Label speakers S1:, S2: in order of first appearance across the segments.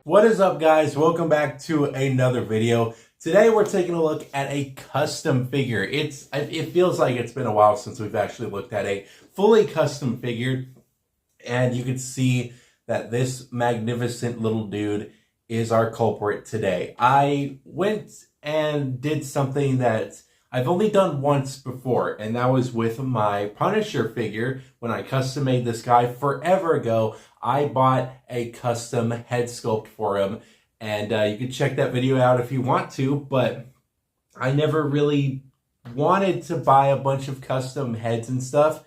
S1: What is up, guys? Welcome back to another video. Today we're taking a look at a custom figure. It feels like it's been a while since we've actually looked at a fully custom figure, and you can see that this magnificent little dude is our culprit today. I went and did something that I've only done once before, and that was with my Punisher figure. When I custom made this guy forever ago, I bought a custom head sculpt for him, and you can check that video out if you want to, but I never really wanted to buy a bunch of custom heads and stuff,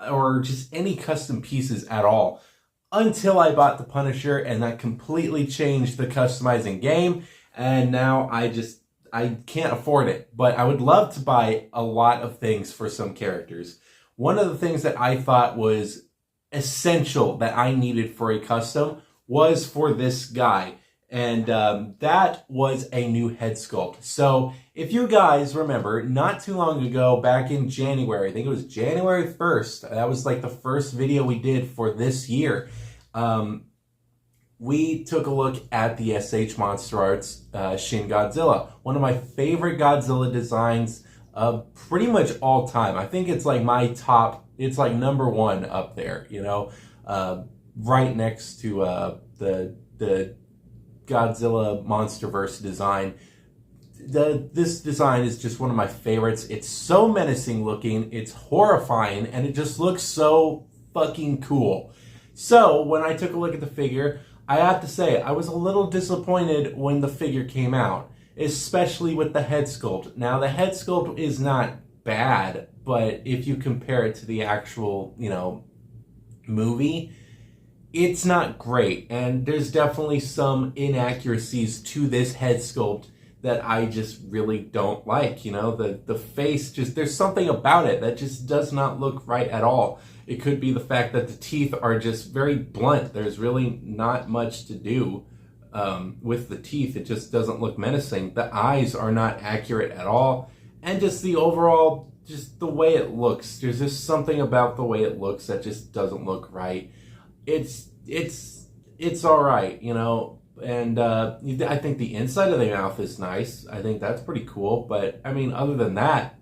S1: or just any custom pieces at all, until I bought the Punisher, and that completely changed the customizing game, and now I can't afford it, but I would love to buy a lot of things for some characters. One of the things that I thought was essential that I needed for a custom was for this guy, and that was a new head sculpt. So if you guys remember, not too long ago, back in January, I think it was January 1st, that was like the first video we did for this year, we took a look at the S.H.Monsterarts Shin Godzilla, one of my favorite Godzilla designs of pretty much all time. I think it's like my top, it's like number one up there, you know, right next to the Godzilla Monsterverse design. This design is just one of my favorites. It's so menacing looking, it's horrifying, and it just looks so fucking cool. So when I took a look at the figure, I have to say, I was a little disappointed when the figure came out, especially with the head sculpt. Now, the head sculpt is not bad, but if you compare it to the actual, you know, movie, it's not great. And there's definitely some inaccuracies to this head sculpt that I just really don't like. You know, the face, just, there's something about it that just does not look right at all. It could be the fact that the teeth are just very blunt. There's really not much to do with the teeth. It just doesn't look menacing. The eyes are not accurate at all. And just the overall, just the way it looks. There's just something about the way it looks that just doesn't look right. It's all right, you know. And I think the inside of the mouth is nice. I think that's pretty cool. But, I mean, other than that,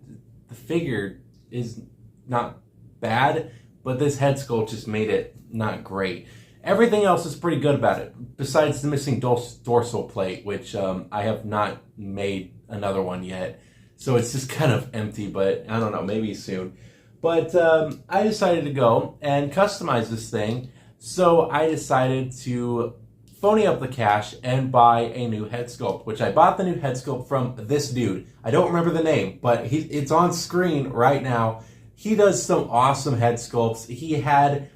S1: the figure is not bad. But this head sculpt just made it not great. Everything else is pretty good about it, besides the missing dorsal plate, which I have not made another one yet. So it's just kind of empty, but I don't know, maybe soon. But I decided to go and customize this thing. So I decided to phony up the cash and buy a new head sculpt, which I bought the new head sculpt from this dude. I don't remember the name, but it's on screen right now. He does some awesome head sculpts. He had,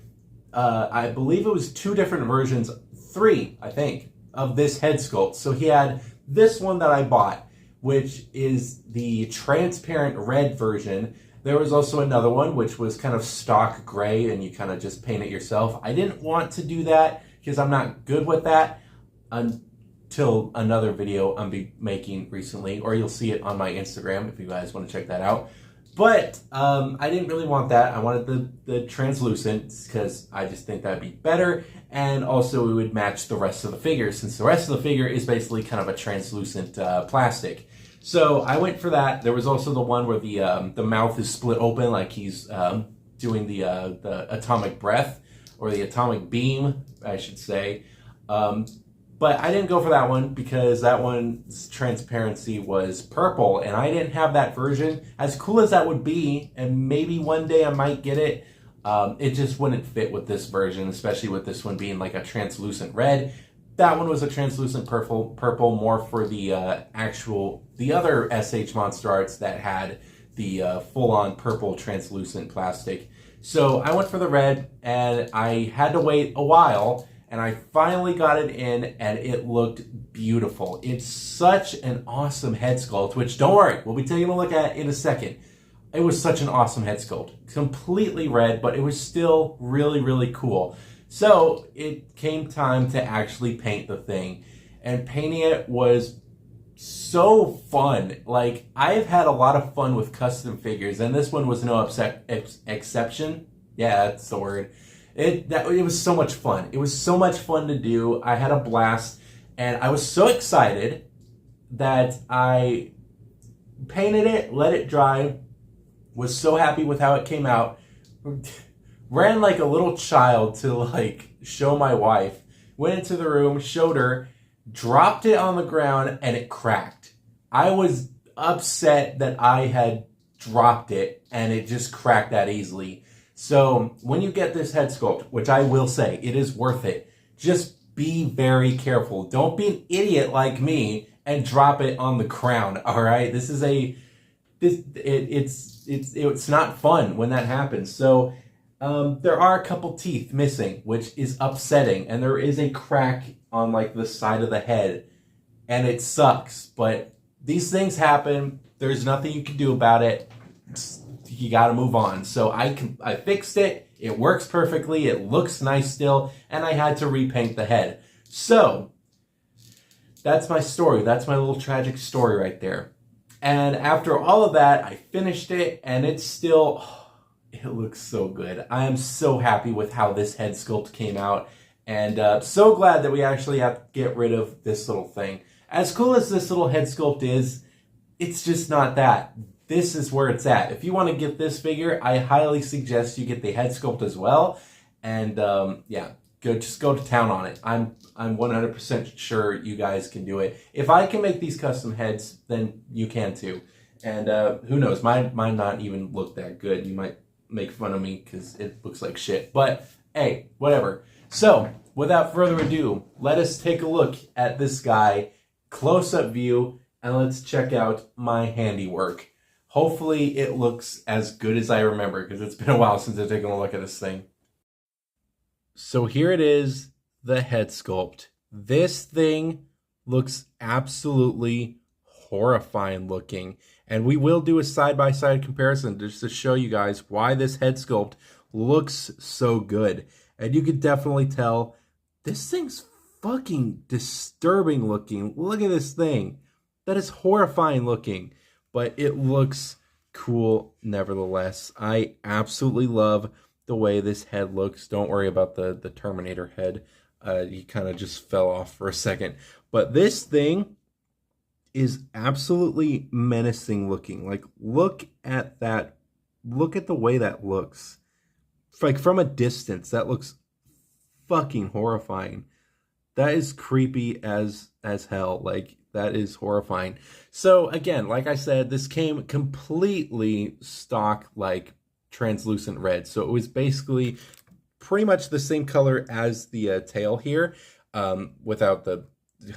S1: I believe it was 2 different versions, 3, I think, of this head sculpt. So he had this one that I bought, which is the transparent red version. There was also another one, which was kind of stock gray, and you kind of just paint it yourself. I didn't want to do that because I'm not good with that until another video I'll be making recently, or you'll see it on my Instagram if you guys want to check that out. But I didn't really want that. I wanted the translucent because I just think that'd be better. And also it would match the rest of the figure, since the rest of the figure is basically kind of a translucent plastic. So I went for that. There was also the one where the mouth is split open, like he's doing the atomic breath, or the atomic beam, I should say. But I didn't go for that one because that one's transparency was purple, and I didn't have that version. As cool as that would be, and maybe one day I might get it, it just wouldn't fit with this version, especially with this one being like a translucent red. That one was a translucent purple more for the other S.H.Monsterarts that had the full-on purple translucent plastic. So I went for the red, and I had to wait a while, and I finally got it in, and it looked beautiful. It's such an awesome head sculpt, which, don't worry, we'll be taking a look at in a second. It was such an awesome head sculpt. Completely red, but it was still really, really cool. So it came time to actually paint the thing, and painting it was so fun. Like, I've had a lot of fun with custom figures, and this one was no exception. Yeah, that's the word. It was so much fun. It was so much fun to do. I had a blast, and I was so excited that I painted it, let it dry, was so happy with how it came out, ran like a little child to like show my wife, went into the room, showed her, dropped it on the ground, and it cracked. I was upset that I had dropped it and it just cracked that easily. So when you get this head sculpt, which I will say, it is worth it, just be very careful. Don't be an idiot like me and drop it on the ground, all right? It's not fun when that happens. So there are a couple teeth missing, which is upsetting, and there is a crack on like the side of the head, and it sucks, but these things happen. There's nothing you can do about it. You got to move on. So I fixed it. It works perfectly. It looks nice still, and I had to repaint the head. So that's my story. That's my little tragic story right there. And after all of that, I finished it, and it's still, it looks so good. I am so happy with how this head sculpt came out, and so glad that we actually have to get rid of this little thing. As cool as this little head sculpt is, it's just not that. This is where it's at. If you want to get this figure, I highly suggest you get the head sculpt as well. And yeah, just go to town on it. I'm 100% sure you guys can do it. If I can make these custom heads, then you can too. And who knows, mine not even look that good. You might make fun of me because it looks like shit. But hey, whatever. So without further ado, let us take a look at this guy, close-up view, and let's check out my handiwork. Hopefully it looks as good as I remember, because it's been a while since I've taken a look at this thing. So here it is, the head sculpt. This thing looks absolutely horrifying looking. And we will do a side-by-side comparison just to show you guys why this head sculpt looks so good. And you can definitely tell this thing's fucking disturbing looking. Look at this thing. That is horrifying looking, but it looks cool nevertheless. I absolutely love the way this head looks. Don't worry about the Terminator head. He kind of just fell off for a second. But this thing is absolutely menacing looking. Like, look at that. Look at the way that looks. Like, from a distance, that looks fucking horrifying. That is creepy as hell. Like, that is horrifying. So again, like I said, this came completely stock, like translucent red. So it was basically pretty much the same color as the tail here, without the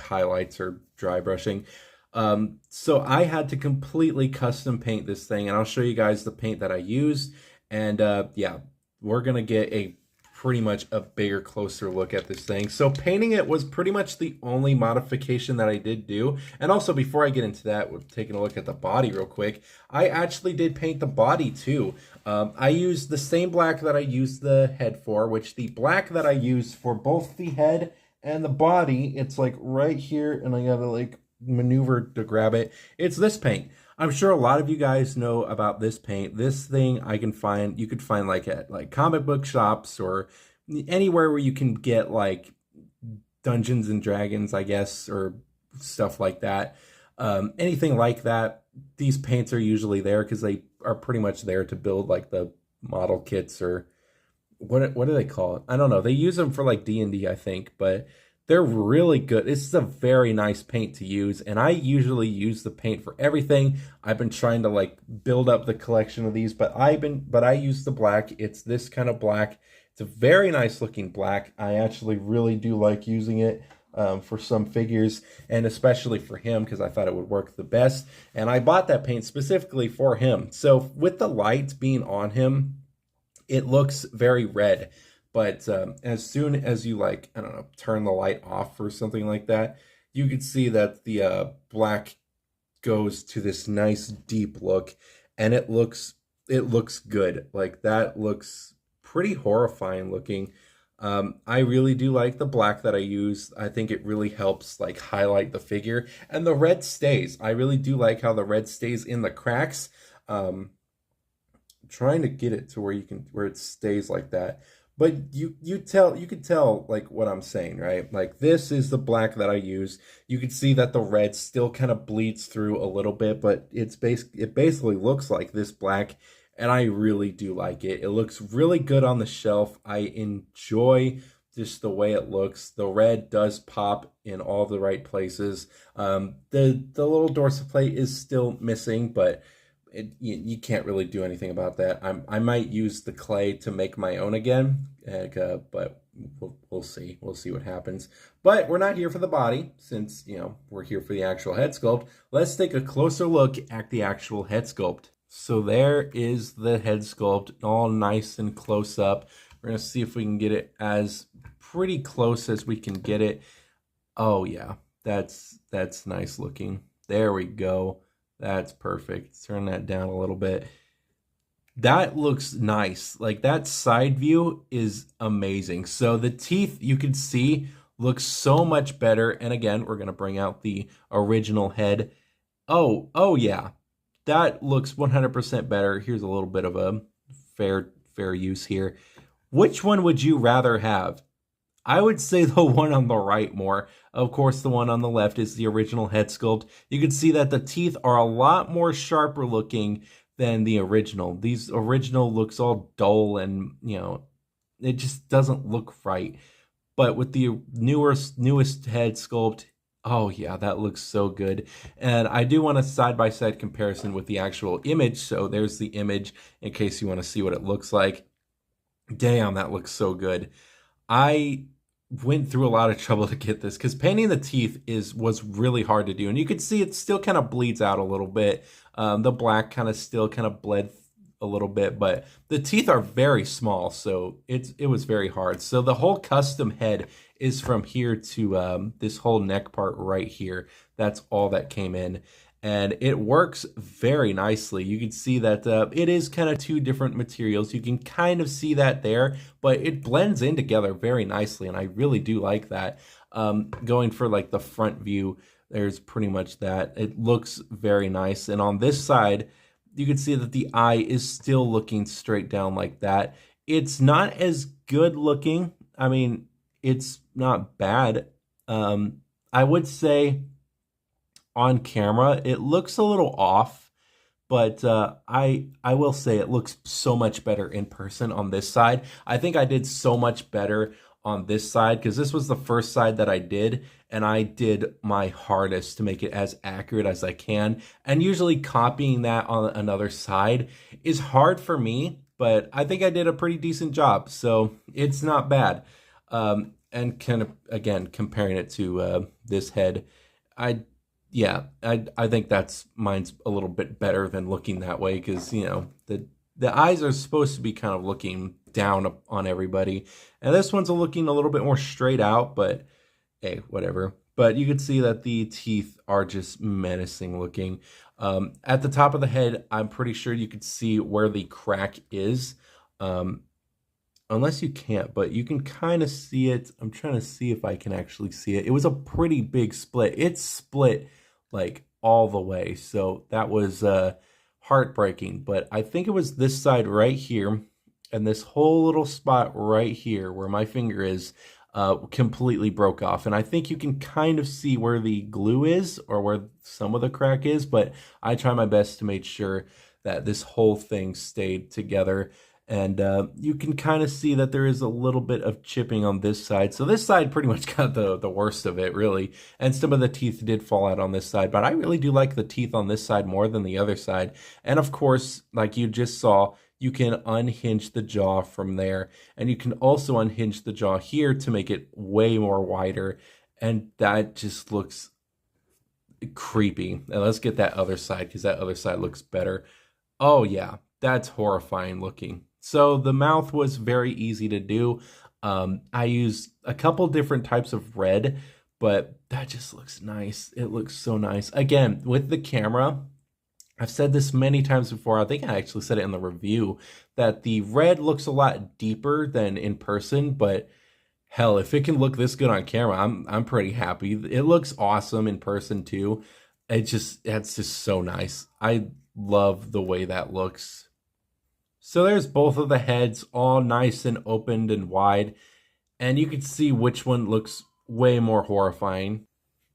S1: highlights or dry brushing. So I had to completely custom paint this thing, and I'll show you guys the paint that I used. And yeah, we're gonna get a pretty much a bigger, closer look at this thing. So painting it was pretty much the only modification that I did do. And also, before I get into that, we're taking a look at the body real quick. I actually did paint the body too. I used the same black that I used the head for, which the black that I used for both the head and the body, it's like right here, and I gotta like maneuver to grab it. It's this paint. I'm sure a lot of you guys know about this paint. This thing you could find like at like comic book shops or anywhere where you can get like Dungeons and Dragons, I guess, or stuff like that. Anything like that, these paints are usually there because they are pretty much there to build like the model kits, or what do they call it? I don't know. They use them for like D&D, I think, but they're really good. This is a very nice paint to use, and I usually use the paint for everything. I've been trying to like build up the collection of these, but I use the black. It's this kind of black. It's a very nice looking black. I actually really do like using it for some figures, and especially for him, because I thought it would work the best. And I bought that paint specifically for him. So with the lights being on him, it looks very red. But as soon as you, like, I don't know, turn the light off or something like that, you can see that the black goes to this nice deep look, and it looks good. Like, that looks pretty horrifying looking. I really do like the black that I use. I think it really helps like highlight the figure, and the red stays. I really do like how the red stays in the cracks. Trying to get it to where it stays like that. But you could tell like what I'm saying, right? Like this is the black that I use. You can see that the red still kind of bleeds through a little bit, but it basically looks like this black, and I really do like it. It looks really good on the shelf. I enjoy just the way it looks. The red does pop in all the right places. The little dorsal plate is still missing, but you can't really do anything about that. I might use the clay to make my own again, but we'll see. We'll see what happens. But we're not here for the body, since we're here for the actual head sculpt. Let's take a closer look at the actual head sculpt. So there is the head sculpt, all nice and close up. We're gonna see if we can get it as pretty close as we can get it. Oh yeah, that's nice looking. There we go. That's perfect. Turn that down a little bit. That looks nice. Like that side view is amazing. So the teeth you can see looks so much better. And again, we're going to bring out the original head. Oh yeah. That looks 100% better. Here's a little bit of a fair use here. Which one would you rather have? I would say the one on the right more. Of course, the one on the left is the original head sculpt. You can see that the teeth are a lot more sharper looking than the original. These original looks all dull and, it just doesn't look right. But with the newest head sculpt, oh yeah, that looks so good. And I do want a side-by-side comparison with the actual image. So there's the image in case you want to see what it looks like. Damn, that looks so good. I went through a lot of trouble to get this because painting the teeth was really hard to do, and you can see it still kind of bleeds out a little bit. The black still bled a little bit, but the teeth are very small, so it was very hard. So the whole custom head is from here to this whole neck part right here. That's all that came in. And it works very nicely. You can see that it is kind of two different materials. You can kind of see that there, but it blends in together very nicely, and I really do like that. Going for like the front view, there's pretty much that. It looks very nice. And on this side, you can see that the eye is still looking straight down like that. It's not as good looking. I mean, it's not bad. I would say on camera it looks a little off, but I will say it looks so much better in person on this side. I think I did so much better on this side because this was the first side that I did, and I did my hardest to make it as accurate as I can. And usually copying that on another side is hard for me, but I think I did a pretty decent job, so it's not bad. And kind of again comparing it to this head, I think mine's a little bit better than looking that way because, the eyes are supposed to be kind of looking down on everybody. And this one's looking a little bit more straight out, but hey, whatever. But you can see that the teeth are just menacing looking. At the top of the head, I'm pretty sure you could see where the crack is. Unless you can't, but you can kind of see it. I'm trying to see if I can actually see it. It was a pretty big split. It split like all the way. So that was heartbreaking. But I think it was this side right here and this whole little spot right here where my finger is completely broke off. And I think you can kind of see where the glue is or where some of the crack is. But I try my best to make sure that this whole thing stayed together. And you can kind of see that there is a little bit of chipping on this side. So this side pretty much got the worst of it, really. And some of the teeth did fall out on this side. But I really do like the teeth on this side more than the other side. And of course, like you just saw, you can unhinge the jaw from there. And you can also unhinge the jaw here to make it way more wider. And that just looks creepy. And let's get that other side because that other side looks better. Oh yeah, that's horrifying looking. So the mouth was very easy to do. I used a couple different types of red, but that just looks nice. It looks so nice. Again, with the camera, I've said this many times before. I think I actually said it in the review that the red looks a lot deeper than in person, but hell, if it can look this good on camera, I'm pretty happy. It looks awesome in person too. It's just so nice. I love the way that looks. So there's both of the heads all nice and opened and wide, and you can see which one looks way more horrifying.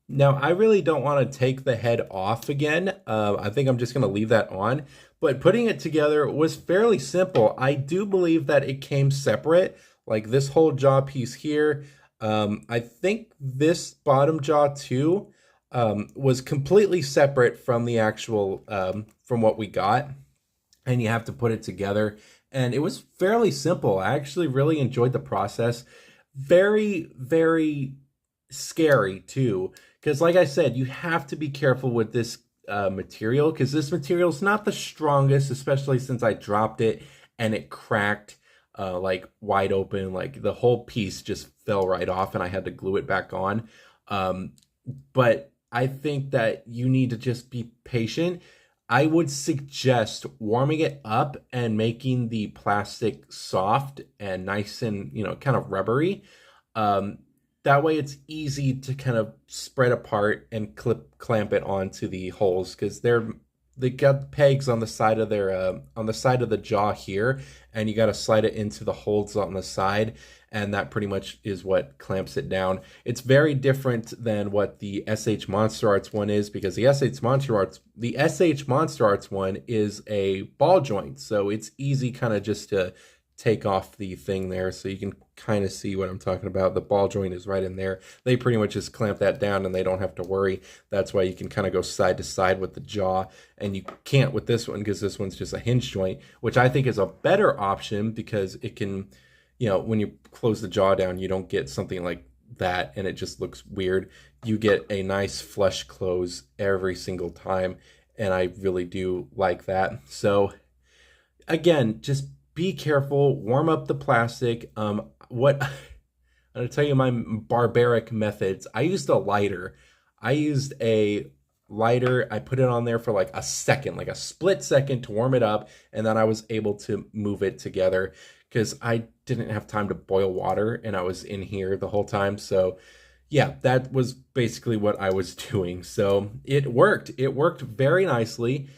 S1: Now, I really don't want to take the head off again. I think I'm just going to leave that on. But putting it together was fairly simple. I do believe that it came separate, like this whole jaw piece here. I think this bottom jaw too was completely separate from the actual, from what we got. And you have to put it together. And it was fairly simple. I actually really enjoyed the process. Very, very scary too, because like I said, you have to be careful with this material, because this material is not the strongest, especially since I dropped it and it cracked like wide open. Like the whole piece just fell right off and I had to glue it back on. But I think that you need to just be patient. I would suggest warming it up and making the plastic soft and nice and, you know, kind of rubbery. That way it's easy to kind of spread apart and clamp it onto the holes, because they got pegs on the side of their on the side of the jaw here, and you got to slide it into the holes on the side, and that pretty much is what clamps it down. It's very different than what the S.H.Monsterarts one is, because the S.H.Monsterarts one is a ball joint, so it's easy kind of just to take off the thing there, so you can kind of see what I'm talking about. The ball joint is right in there. They pretty much just clamp that down and they don't have to worry. That's why you can kind of go side to side with the jaw, and you can't with this one because this one's just a hinge joint, which I think is a better option, because it can, you know, when you close the jaw down, you don't get something like that and it just looks weird. You get a nice flush close every single time, and I really do like that. So again, just be careful, warm up the plastic. I'm gonna tell you my barbaric methods. I used a lighter. I put it on there for like a second, like a split second, to warm it up, and then I was able to move it together, because I didn't have time to boil water and I was in here the whole time. So yeah, that was basically what I was doing. So it worked. It worked very nicely.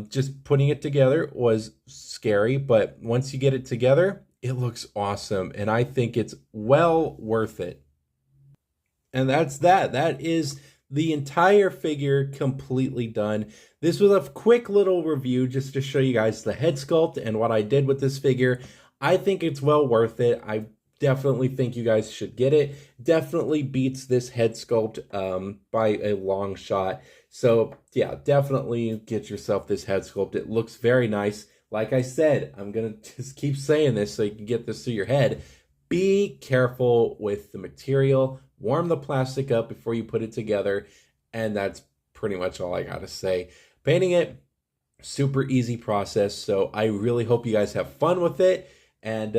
S1: Just putting it together was scary, but once you get it together, it looks awesome, and I think it's well worth it. And that's that. That is the entire figure completely done. This was a quick little review just to show you guys the head sculpt and what I did with this figure. I think it's well worth it. I definitely think you guys should get it. Definitely beats this head sculpt by a long shot. So yeah, definitely get yourself this head sculpt. It looks very nice. Like I said, I'm going to just keep saying this so you can get this through your head. Be careful with the material. Warm the plastic up before you put it together. And that's pretty much all I got to say. Painting it, super easy process. So I really hope you guys have fun with it. And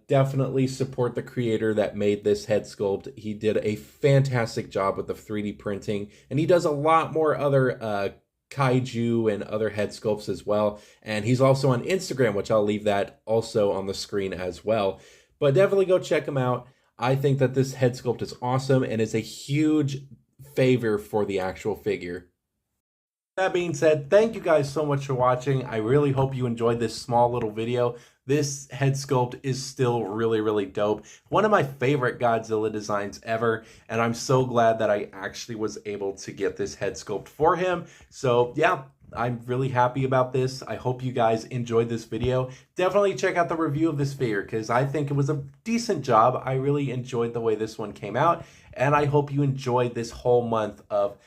S1: definitely support the creator that made this head sculpt. He did a fantastic job with the 3D printing, and he does a lot more other kaiju and other head sculpts as well. And he's also on Instagram, which I'll leave that also on the screen as well. But definitely go check him out. I think that this head sculpt is awesome and is a huge favor for the actual figure. That being said, thank you guys so much for watching. I really hope you enjoyed this small little video. This head sculpt is still really, really dope. One of my favorite Godzilla designs ever, and I'm so glad that I actually was able to get this head sculpt for him. So yeah, I'm really happy about this. I hope you guys enjoyed this video. Definitely check out the review of this figure, because I think it was a decent job. I really enjoyed the way this one came out, and I hope you enjoyed this whole month of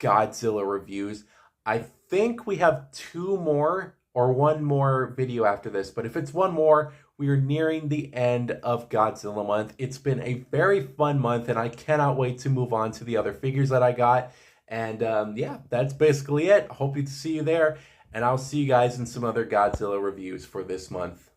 S1: Godzilla reviews. I think we have two more or one more video after this, but if it's one more, we are nearing the end of Godzilla month. It's been a very fun month, and I cannot wait to move on to the other figures that I got. And yeah, that's basically it. Hope to see you there, and I'll see you guys in some other Godzilla reviews for this month.